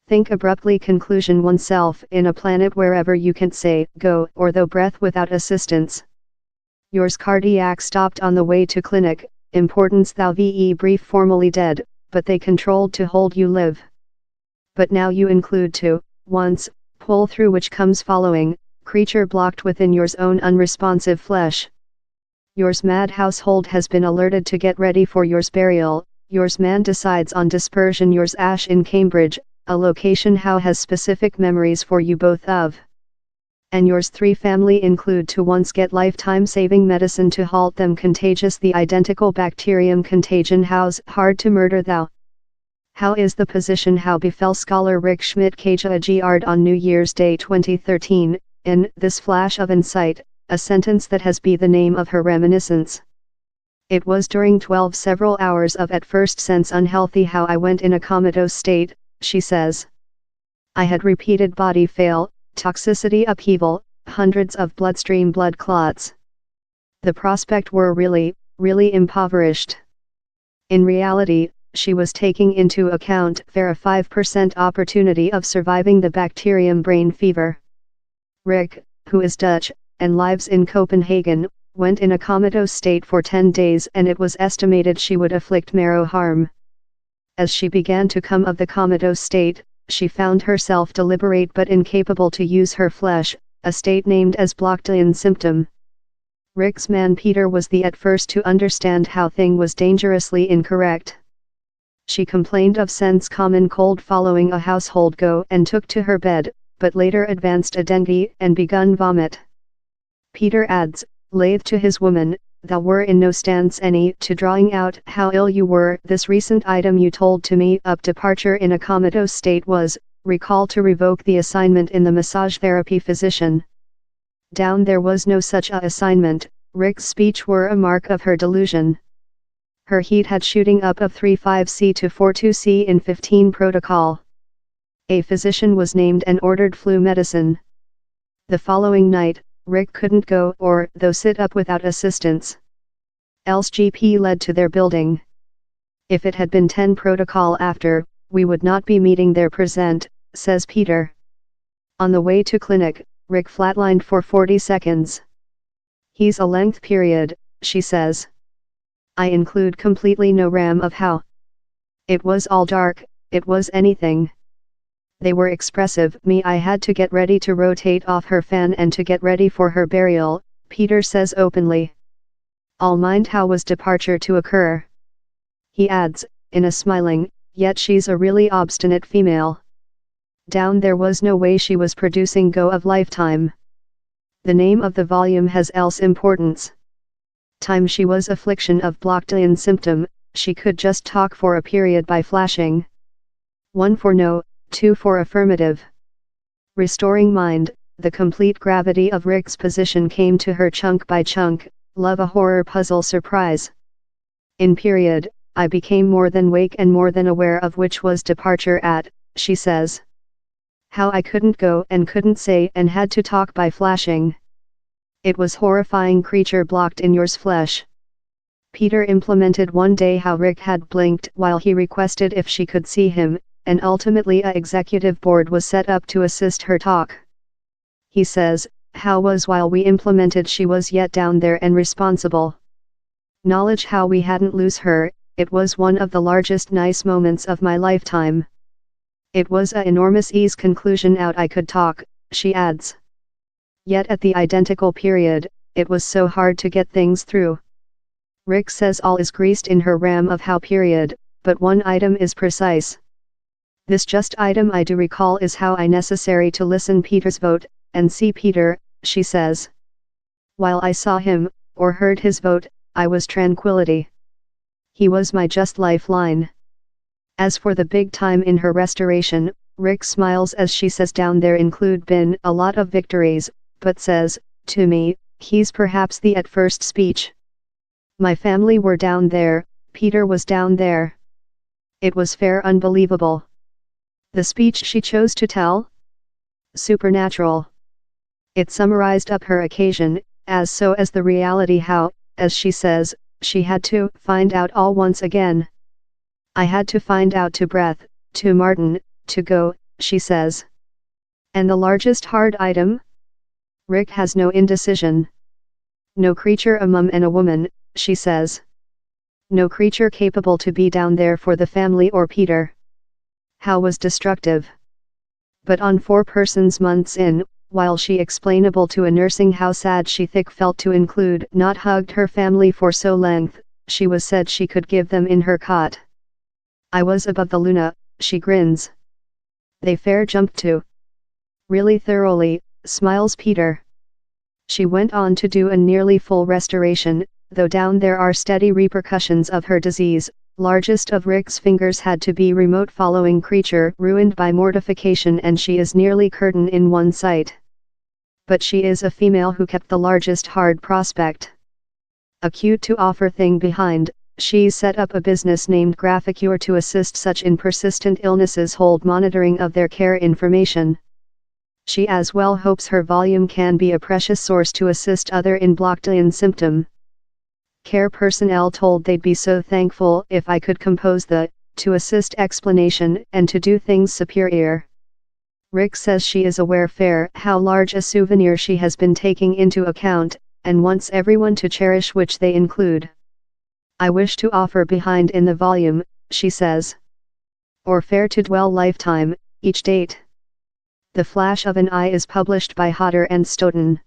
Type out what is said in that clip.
Think abruptly conclusion oneself in a planet wherever you can't say, go, or though breath without assistance. Yours cardiac stopped on the way to clinic, importance thou ve brief formally dead, but they controlled to hold you live. But now you include to, once, pull through which comes following, creature blocked within yours own unresponsive flesh. Yours mad household has been alerted to get ready for yours burial, yours man decides on dispersion yours ash in Cambridge, a location how has specific memories for you both of. And yours 3 family include to once get lifetime saving medicine to halt them contagious the identical bacterium contagion how's hard to murder thou. How is the position how befell scholar Rikke Schmidt Kjaergaard on New Year's Day 2013, in This Flash of Insight, a sentence that has be the name of her reminiscence. It was during 12 several hours of at first sense unhealthy how I went in a comatose state, she says. I had repeated body fail, toxicity upheaval, hundreds of bloodstream blood clots. The prospect were really impoverished. In reality, she was taking into account a 5% opportunity of surviving the bacterium brain fever. Rick, who is Dutch, and lives in Copenhagen, went in a comatose state for 10 days and it was estimated she would afflict marrow harm. As she began to come of the comatose state, she found herself deliberate but incapable to use her flesh, a state named as blocked in symptom. Rick's man Peter was the at first to understand how thing was dangerously incorrect. She complained of sense common cold following a household go and took to her bed, but later advanced a dengue and begun vomit. Peter adds, lathe to his woman, thou were in no stance any to drawing out how ill you were. This recent item you told to me up departure in a comatose state was, recall to revoke the assignment in the massage therapy physician. Down there was no such a assignment. Rick's speech were a mark of her delusion. Her heat had shooting up of 35C to 42C in 15 protocol. A physician was named and ordered flu medicine. The following night, Rick couldn't go or though sit up without assistance. Else GP led to their building. If it had been 10 protocol after, we would not be meeting their present, says Peter. On the way to clinic, Rick flatlined for 40 seconds. He's a length period, she says. I include completely no ram of how. It was all dark, it was anything. They were expressive. Me I had to get ready to rotate off her fan and to get ready for her burial, Peter says openly. All mind how was departure to occur. He adds, in a smiling, yet she's a really obstinate female. Down there was no way she was producing go of lifetime. The name of the volume has else importance. Time she was affliction of blocked in symptom, she could just talk for a period by flashing. 1 for no, 2 for affirmative. Restoring mind, the complete gravity of Rick's position came to her chunk by chunk, love a horror puzzle surprise. In period, I became more than wake and more than aware of which was departure at, she says. How I couldn't go and couldn't say and had to talk by flashing. It was horrifying creature blocked in yours flesh. Peter implemented one day how Rick had blinked while he requested if she could see him, and ultimately a executive board was set up to assist her talk. He says, how was while we implemented she was yet down there and responsible. Knowledge how we hadn't lose her, it was one of the largest nice moments of my lifetime. It was a enormous ease conclusion out I could talk, she adds. Yet at the identical period, it was so hard to get things through. Rick says all is greased in her ram of how period, but one item is precise. This just item I do recall is how I necessary to listen Peter's vote, and see Peter, she says. While I saw him, or heard his vote, I was tranquility. He was my just lifeline. As for the big time in her restoration, Rick smiles as she says down there include been a lot of victories, but says, to me, he's perhaps the at first speech. My family were down there, Peter was down there. It was fair unbelievable. The speech she chose to tell? Supernatural. It summarized up her occasion, as so as the reality how, as she says, she had to find out all once again. I had to find out to breath, to Martin, to go, she says. And the largest hard item? Rick has no indecision. No creature a mum and a woman, she says. No creature capable to be down there for the family or Peter. How was destructive. But on 4 persons months in, while she explainable to a nursing how sad she thick felt to include not hugged her family for so length, she was said she could give them in her cot. I was above the Luna, she grins. They fair jumped to. Really thoroughly, smiles Peter. She went on to do a nearly full restoration, though down there are steady repercussions of her disease. Largest of Rick's fingers had to be remote following creature ruined by mortification, and she is nearly curtain in one sight. But she is a female who kept the largest hard prospect. Acute to offer thing behind, she's set up a business named Graphicure to assist such in persistent illnesses hold monitoring of their care information. She as well hopes her volume can be a precious source to assist other in blocked in symptom. Care personnel told they'd be so thankful if I could compose the, to assist explanation and to do things superior. Rick says she is aware fair how large a souvenir she has been taking into account, and wants everyone to cherish which they include. I wish to offer behind in the volume, she says. Or fair to dwell lifetime, each date. The Flash of an Eye is published by Hodder and Stoughton.